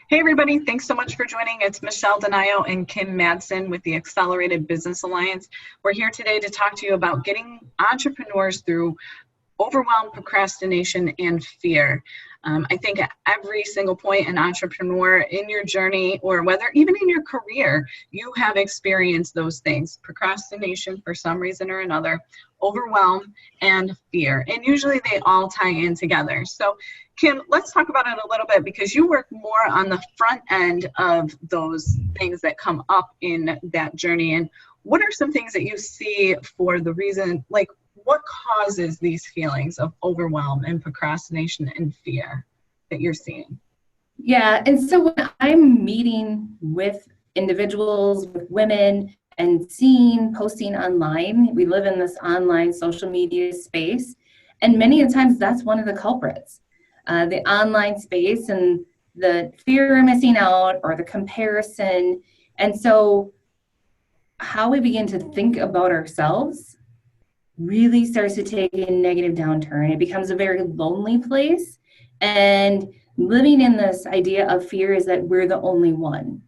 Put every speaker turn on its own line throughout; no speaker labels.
Hey everybody, thanks so much for joining. It's Michelle Denayo and Kim Madsen with the Accelerated Business Alliance. We're here today to talk to you about getting entrepreneurs through overwhelm, procrastination, and fear. I think at every single point an entrepreneur in your journey, or whether even in your career, you have experienced those things: procrastination for some reason or another, overwhelm, and fear. And usually they all tie in together. So Kim, let's talk about it a little bit, because you work more on the front end of those things that come up in that journey. And what are some things that you see for the reason, like what causes these feelings of overwhelm and procrastination and fear that you're seeing?
Yeah, and so when I'm meeting with individuals, with women, and posting online, we live in this online social media space, and many of the times that's one of the culprits. The online space and the fear of missing out or the comparison. And so how we begin to think about ourselves really starts to take a negative downturn. It becomes a very lonely place. And living in this idea of fear is that we're the only one.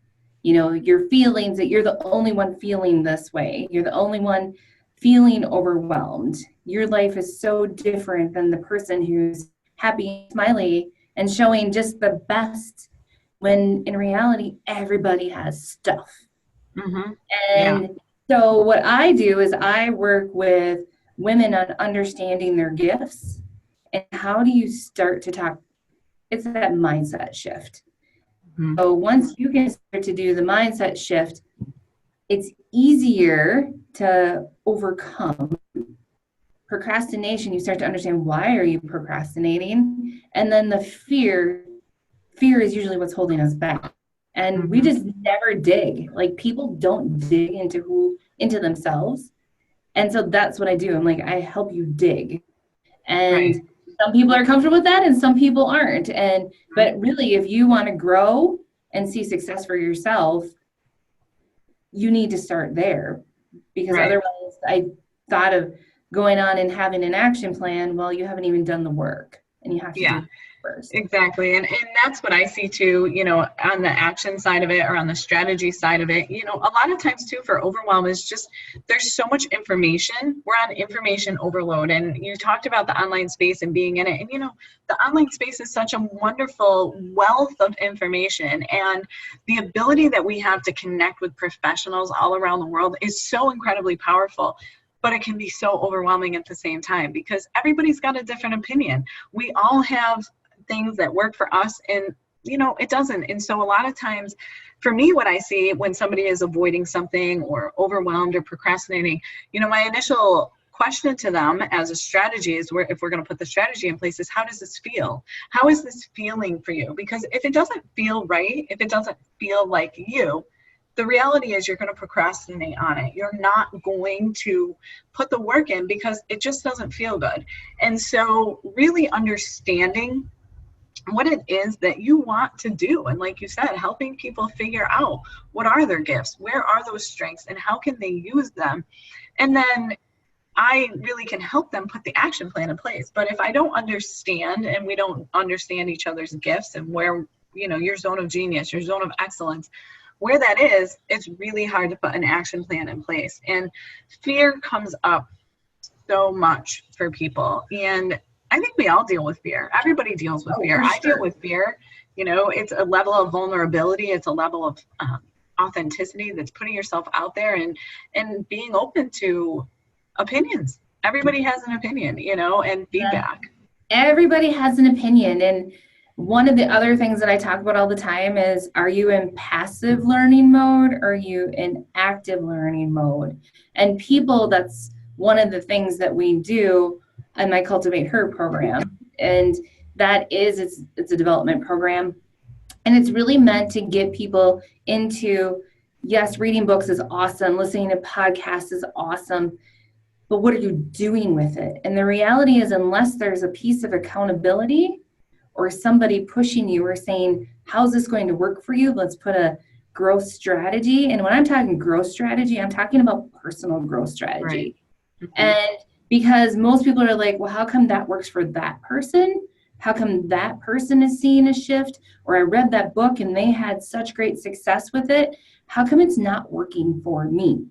You know, your feelings, that you're the only one feeling this way. You're the only one feeling overwhelmed. Your life is so different than the person who's happy and smiley and showing just the best, when in reality, everybody has stuff.
Mm-hmm.
And so what I do is I work with women on understanding their gifts and how do you start to talk. It's that mindset shift. Mm-hmm. So once you can start to do the mindset shift, it's easier to overcome procrastination. You start to understand, why are you procrastinating? And then the fear is usually what's holding us back. And we just never dig. Like, people don't dig into themselves. And so that's what I do. I'm like, I help you dig. And some people are comfortable with that and some people aren't. But really, if you want to grow and see success for yourself, you need to start there. Because otherwise, I thought of going on and having an action plan. Well, you haven't even done the work, and you have to do it first.
Exactly. And that's what I see too, you know, on the action side of it, or on the strategy side of it. You know, a lot of times too, for overwhelm is just, there's so much information. We're on information overload. And you talked about the online space and being in it. And, you know, the online space is such a wonderful wealth of information. And the ability that we have to connect with professionals all around the world is so incredibly powerful. But it can be so overwhelming at the same time, because everybody's got a different opinion. We all have things that work for us, and you know, it doesn't. And so a lot of times for me, what I see when somebody is avoiding something or overwhelmed or procrastinating, you know, my initial question to them as a strategy is, if we're going to put the strategy in place, is, how does this feel? How is this feeling for you? Because if it doesn't feel right, if it doesn't feel like you, the reality is you're going to procrastinate on it. You're not going to put the work in because it just doesn't feel good. And so really understanding what it is that you want to do. And like you said, helping people figure out what are their gifts, where are those strengths, and how can they use them? And then I really can help them put the action plan in place. But if I don't understand, and we don't understand each other's gifts and where, you know, your zone of genius, your zone of excellence, where that is, it's really hard to put an action plan in place. And fear comes up so much for people. And I think we all deal with fear. Everybody deals with fear. I deal with fear. You know, it's a level of vulnerability. It's a level of authenticity that's putting yourself out there and being open to opinions. Everybody has an opinion, you know, and feedback.
Everybody has an opinion. And one of the other things that I talk about all the time is, are you in passive learning mode or are you in active learning mode? And people, that's one of the things that we do in my Cultivate Her program. And that is, it's a development program. And it's really meant to get people into, yes, reading books is awesome. Listening to podcasts is awesome. But what are you doing with it? And the reality is, unless there's a piece of accountability or somebody pushing you or saying, how's this going to work for you? Let's put a growth strategy. And when I'm talking growth strategy, I'm talking about personal growth strategy. Right. And because most people are like, well, how come that works for that person? How come that person is seeing a shift? Or I read that book and they had such great success with it. How come it's not working for me?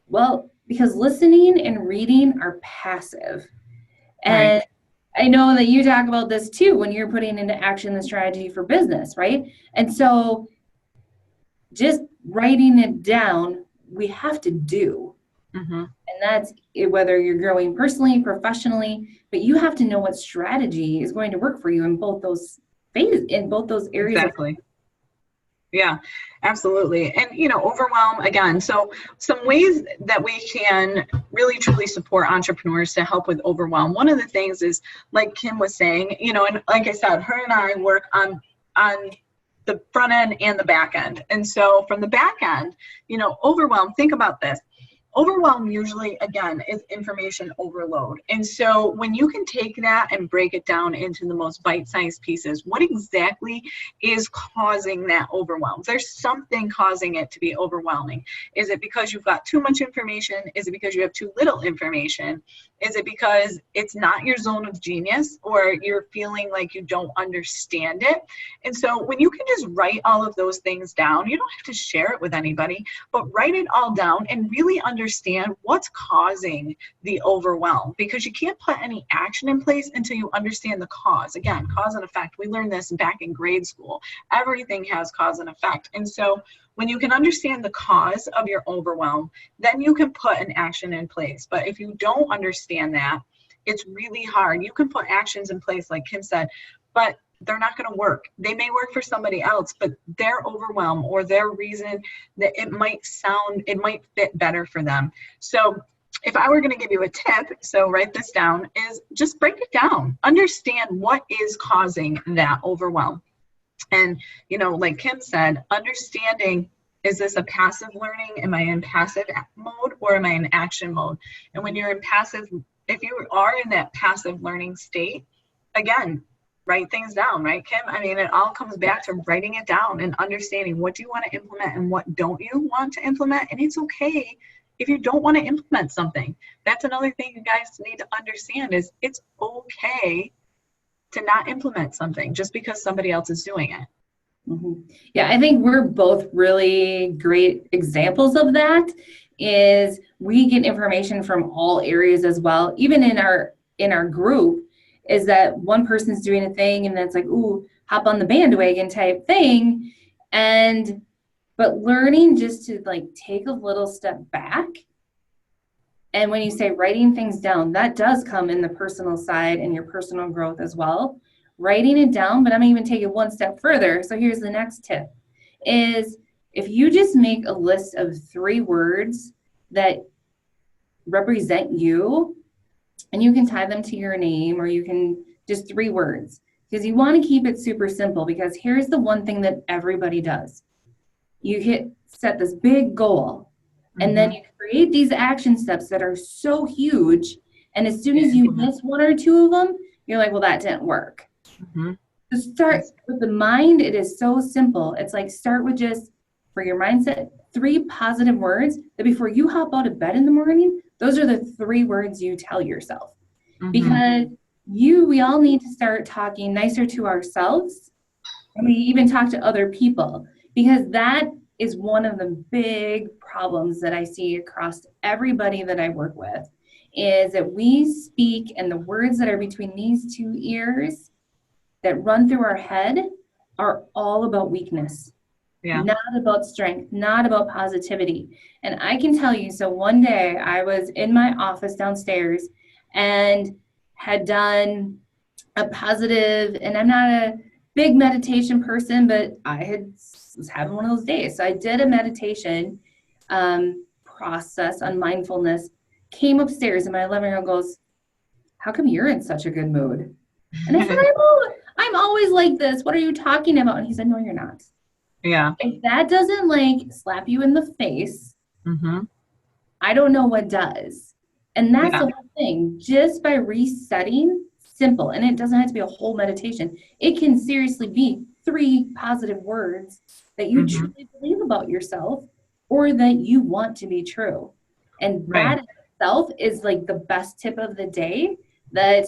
Well, because listening and reading are passive. And
Right.
I know that you talk about this too when you're putting into action the strategy for business, right? And so just writing it down, we have to do.
Mm-hmm.
And that's whether you're growing personally, professionally, but you have to know what strategy is going to work for you in both those phases, in both those areas of.
Exactly. Yeah, absolutely. And, overwhelm again. So some ways that we can really truly support entrepreneurs to help with overwhelm. One of the things is, like Kim was saying, and like I said, her and I work on the front end and the back end. And so from the back end, overwhelm, think about this. Overwhelm usually, again, is information overload. And so when you can take that and break it down into the most bite-sized pieces, what exactly is causing that overwhelm? There's something causing it to be overwhelming. Is it because you've got too much information? Is it because you have too little information? Is it because it's not your zone of genius, or you're feeling like you don't understand it? And so when you can just write all of those things down, you don't have to share it with anybody, but write it all down and really understand what's causing the overwhelm, because you can't put any action in place until you understand the cause. Again, cause and effect. We learned this back in grade school. Everything has cause and effect. And so when you can understand the cause of your overwhelm, then you can put an action in place. But if you don't understand that, it's really hard. You can put actions in place, like Kim said, but they're not going to work. They may work for somebody else, but their overwhelm or their reason that it might fit better for them. So if I were going to give you a tip, so write this down, is just break it down. Understand what is causing that overwhelm. And, like Kim said, understanding, is this a passive learning? Am I in passive mode or am I in action mode? And when you're in passive, if you are in that passive learning state, again, write things down, right, Kim? I mean, it all comes back to writing it down and understanding what do you want to implement and what don't you want to implement. And it's okay if you don't want to implement something. That's another thing you guys need to understand, is it's okay to not implement something just because somebody else is doing it.
Mm-hmm. Yeah, I think we're both really great examples of that. Is we get information from all areas as well, even in our group. Is that one person's doing a thing and that's like, ooh, hop on the bandwagon type thing, but learning just to like take a little step back. And when you say writing things down, that does come in the personal side and your personal growth as well. Writing it down, but I'm going to even take it one step further. So here's the next tip, is if you just make a list of 3 words that represent you, and you can tie them to your name, or you can just 3 words, because you want to keep it super simple. Because here's the one thing that everybody does. You set this big goal, and then you create these action steps that are so huge. And as soon as you miss 1 or 2 of them, you're like, well, that didn't work. To start with the mind, it is so simple. It's like, start with just, for your mindset, 3 positive words that before you hop out of bed in the morning, those are the 3 words you tell yourself. Because we all need to start talking nicer to ourselves, and we even talk to other people, because that is one of the big problems that I see across everybody that I work with, is that we speak, and the words that are between these 2 ears that run through our head are all about weakness. Yeah. Not about strength, not about positivity. And I can tell you, so one day I was in my office downstairs and had done a positive, and I'm not a big meditation person, but was having one of those days. So I did a meditation process on mindfulness, came upstairs, and my 11-year-old goes, how come you're in such a good mood? And I said, I'm always like this. What are you talking about? And he said, no, you're not.
Yeah.
If that doesn't like slap you in the face, I don't know what does. And that's the whole thing. Just by resetting, simple, and it doesn't have to be a whole meditation. It can seriously be 3 positive words that you truly believe about yourself, or that you want to be true. And that itself is like the best tip of the day, that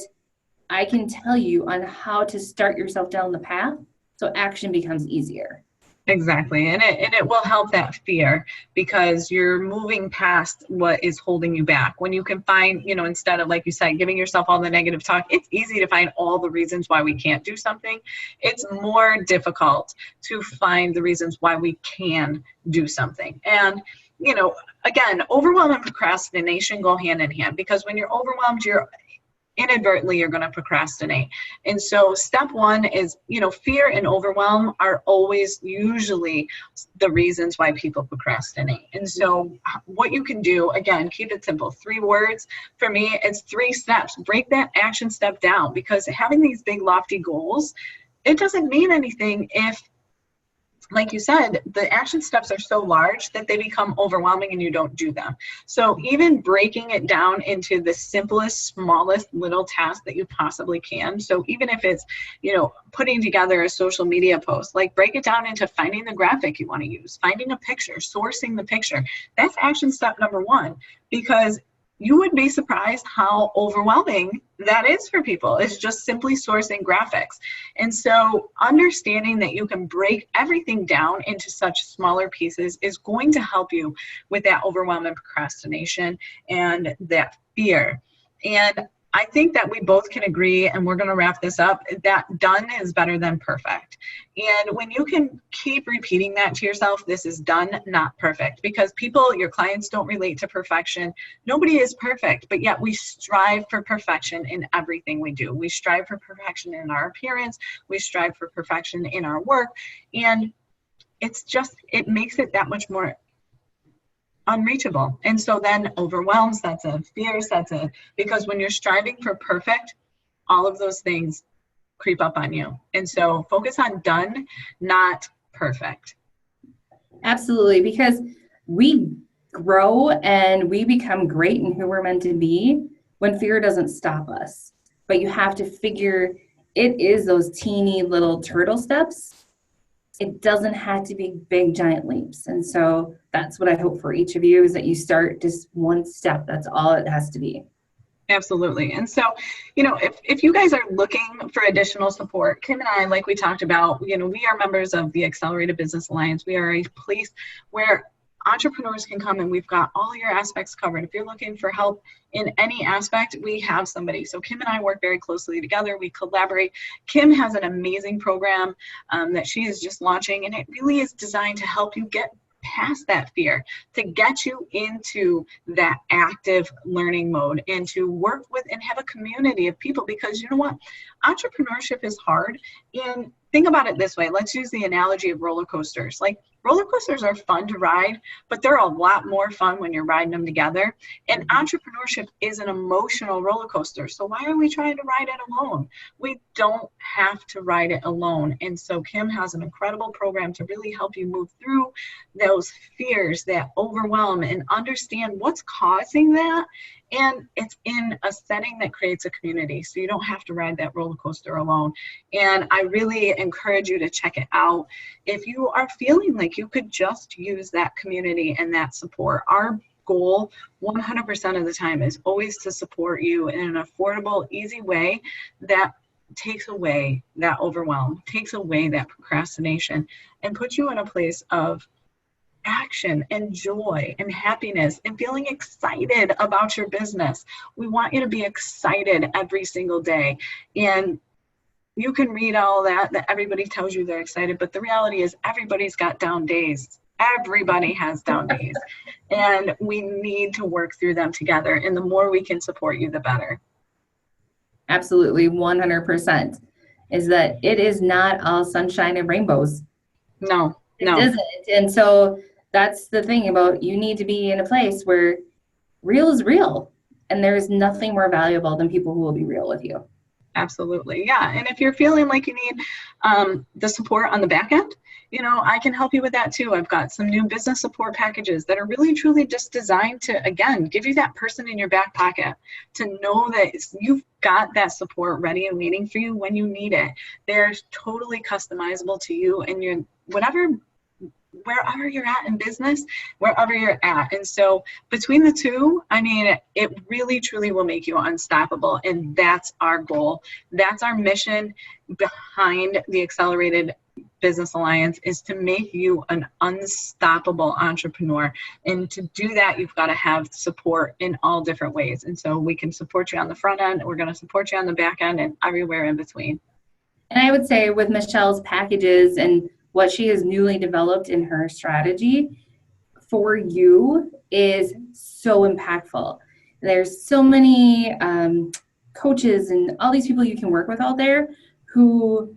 I can tell you on how to start yourself down the path so action becomes easier.
Exactly. And it will help that fear because you're moving past what is holding you back. When you can find, instead of, like you said, giving yourself all the negative talk, it's easy to find all the reasons why we can't do something. It's more difficult to find the reasons why we can do something. And, again, overwhelm and procrastination go hand in hand, because when you're overwhelmed, inadvertently you're going to procrastinate. And so step one is, fear and overwhelm are always usually the reasons why people procrastinate. And so what you can do, again, keep it simple. 3 words. For me, it's 3 steps. Break that action step down, because having these big lofty goals, it doesn't mean anything if, like you said, the action steps are so large that they become overwhelming and you don't do them. So even breaking it down into the simplest, smallest little task that you possibly can. So even if it's, putting together a social media post, like break it down into finding the graphic you want to use, finding a picture, sourcing the picture. That's action step number 1, because you would be surprised how overwhelming that is for people. It's just simply sourcing graphics. And so understanding that you can break everything down into such smaller pieces is going to help you with that overwhelm and procrastination and that fear. And I think that we both can agree, and we're going to wrap this up, that done is better than perfect. And when you can keep repeating that to yourself, this is done, not perfect, because people, your clients, don't relate to perfection. Nobody is perfect, but yet we strive for perfection in everything we do. We strive for perfection in our appearance. We strive for perfection in our work. And it makes it that much more unreachable. And so then overwhelm sets in, fear sets in, because when you're striving for perfect, all of those things creep up on you. And so focus on done, not perfect.
Absolutely, because we grow and we become great in who we're meant to be when fear doesn't stop us. But you have to figure it is those teeny little turtle steps. It doesn't have to be big, giant leaps. And so that's what I hope for each of you, is that you start just one step. That's all it has to be.
Absolutely. And so, if you guys are looking for additional support, Kim and I, like we talked about, we are members of the Accelerated Business Alliance. We are a place where entrepreneurs can come and we've got all your aspects covered. If you're looking for help in any aspect, we have somebody. So Kim and I work very closely together. We collaborate. Kim has an amazing program that she is just launching, and it really is designed to help you get past that fear, to get you into that active learning mode and to work with and have a community of people, because you know what? Entrepreneurship is hard. And think about it this way. Let's use the analogy of roller coasters. Like, roller coasters are fun to ride, but they're a lot more fun when you're riding them together. And entrepreneurship is an emotional roller coaster. So why are we trying to ride it alone? We don't have to ride it alone. And so Kim has an incredible program to really help you move through those fears, that overwhelm, and understand what's causing that. And it's in a setting that creates a community, so you don't have to ride that roller coaster alone. And I really encourage you to check it out if you are feeling like you could just use that community and that support. Our goal 100% of the time is always to support you in an affordable, easy way that takes away that overwhelm, takes away that procrastination, and puts you in a place of action and joy and happiness and feeling excited about your business. We want you to be excited every single day. And you can read all that everybody tells you they're excited, but the reality is everybody's got down days. Everybody has down days. And we need to work through them together. And the more we can support you, the better.
Absolutely, 100%. Is that it is not all sunshine and rainbows.
No.
It isn't. And so that's the thing about, you need to be in a place where real is real. And there is nothing more valuable than people who will be real with you.
Absolutely. Yeah. And if you're feeling like you need the support on the back end, I can help you with that too. I've got some new business support packages that are really, truly just designed to, again, give you that person in your back pocket, to know that you've got that support ready and waiting for you when you need it. They're totally customizable to you and your whatever wherever you're at in business, wherever you're at. And so between the two, I mean, it really truly will make you unstoppable. And that's our goal. That's our mission behind the Accelerated Business Alliance, is to make you an unstoppable entrepreneur. And to do that, you've got to have support in all different ways. And so we can support you on the front end, we're going to support you on the back end, and everywhere in between.
And I would say with Michelle's packages and what she has newly developed in her strategy for you is so impactful. There's so many coaches and all these people you can work with out there who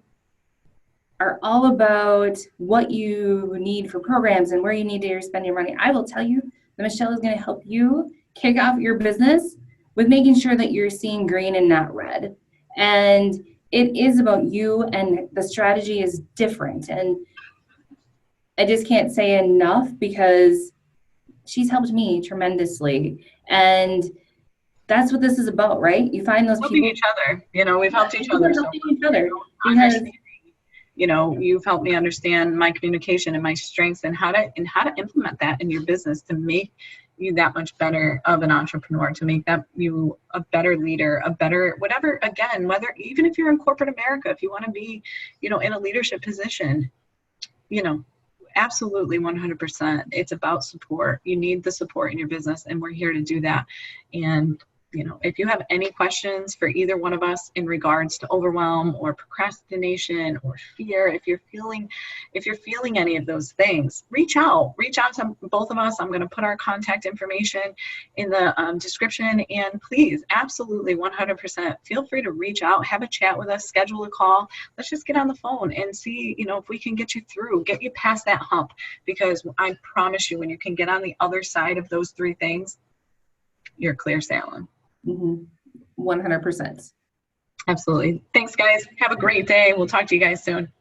are all about what you need for programs and where you need to spend your money. I will tell you that Michelle is going to help you kick off your business with making sure that you're seeing green and not red. And it is about you, and the strategy is different. And I just can't say enough, because she's helped me tremendously. And that's what this is about, right? You find those
helping
people.
each other. You know, we've helped each other.
Helping each other.
Because, you know, you've helped me understand my communication and my strengths, and how to implement that in your business to make you that much better of an entrepreneur, to make that you a better leader, a better whatever. Again, whether, even if you're in corporate America, if you want to be, you know, in a leadership position, you know, absolutely 100%. It's about support. You need the support in your business, and we're here to do that. And you know, if you have any questions for either one of us in regards to overwhelm or procrastination or fear, if you're feeling any of those things, reach out to both of us. I'm going to put our contact information in the description, and please, absolutely 100%, feel free to reach out, have a chat with us, schedule a call. Let's just get on the phone and see, you know, if we can get you through, get you past that hump, because I promise you, when you can get on the other side of those three things, you're clear sailing.
100%.
Absolutely. Thanks, guys. Have a great day. We'll talk to you guys soon.